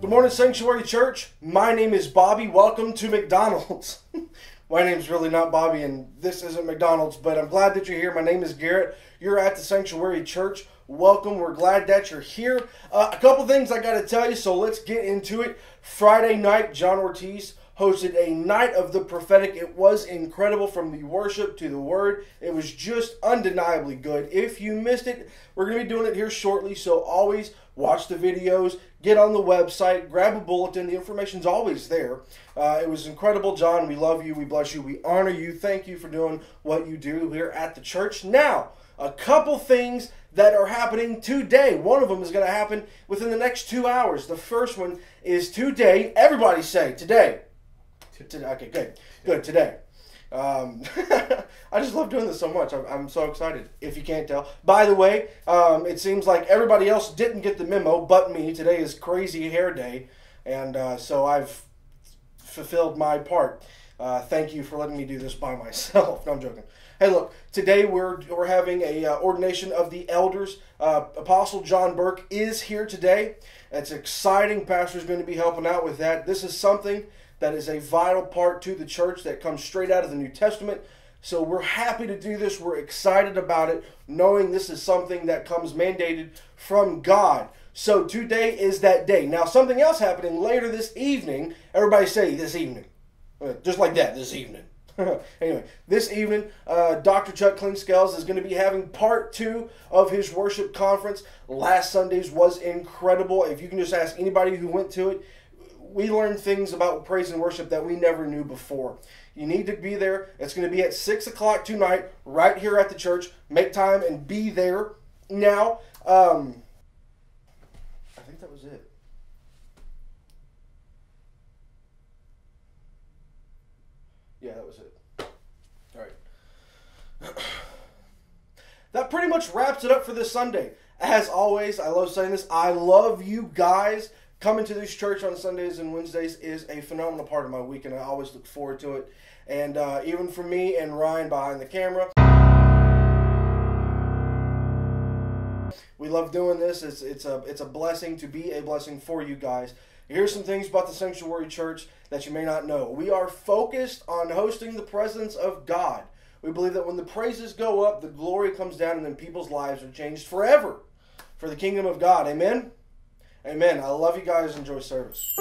Good morning, Sanctuary Church. My name is Bobby. Welcome to McDonald's. My name's really not Bobby, and this isn't McDonald's, but I'm glad that you're here. My name is Garrett. You're at the Sanctuary Church. Welcome. We're glad that you're here. A couple things I got to tell you, so let's get into it. Friday night, John Ortiz hosted a night of the prophetic. It was incredible from the worship to the word. It was just undeniably good. If you missed it, we're going to be doing it here shortly, so always watch the videos, get on the website, grab a bulletin. The information's always there. It was incredible, John. We love you. We bless you. We honor you. Thank you for doing what you do here at the church. Now, a couple things that are happening today. One of them is going to happen within the next 2 hours. The first one is today. Everybody say today. Okay, good. Good, today. I just love doing this so much. I'm so excited, if you can't tell. By the way, it seems like everybody else didn't get the memo but me. Today is crazy hair day, and so I've fulfilled my part. Thank you for letting me do this by myself. No, I'm joking. Hey, look, today we're having a ordination of the elders. Apostle John Burke is here today. It's exciting. Pastor's going to be helping out with that. This is something that is a vital part to the church that comes straight out of the New Testament. So we're happy to do this. We're excited about it, knowing this is something that comes mandated from God. So today is that day. Now, something else happening later this evening. Everybody say this evening. Just like that, this evening. Anyway, this evening, Dr. Chuck Klingscales is going to be having part 2 of his worship conference. Last Sunday's was incredible. If you can just ask anybody who went to it, we learned things about praise and worship that we never knew before. You need to be there. It's going to be at 6 o'clock tonight, right here at the church. Make time and be there. Now, I think that was it. Yeah, that was it. All right. That pretty much wraps it up for this Sunday. As always, I love saying this. I love you guys. Coming to this church on Sundays and Wednesdays is a phenomenal part of my week, and I always look forward to it. And even for me and Ryan behind the camera, we love doing this. It's a blessing to be a blessing for you guys. Here's some things about the Sanctuary Church that you may not know. We are focused on hosting the presence of God. We believe that when the praises go up, the glory comes down, and then people's lives are changed forever for the kingdom of God. Amen? Amen. I love you guys. Enjoy service.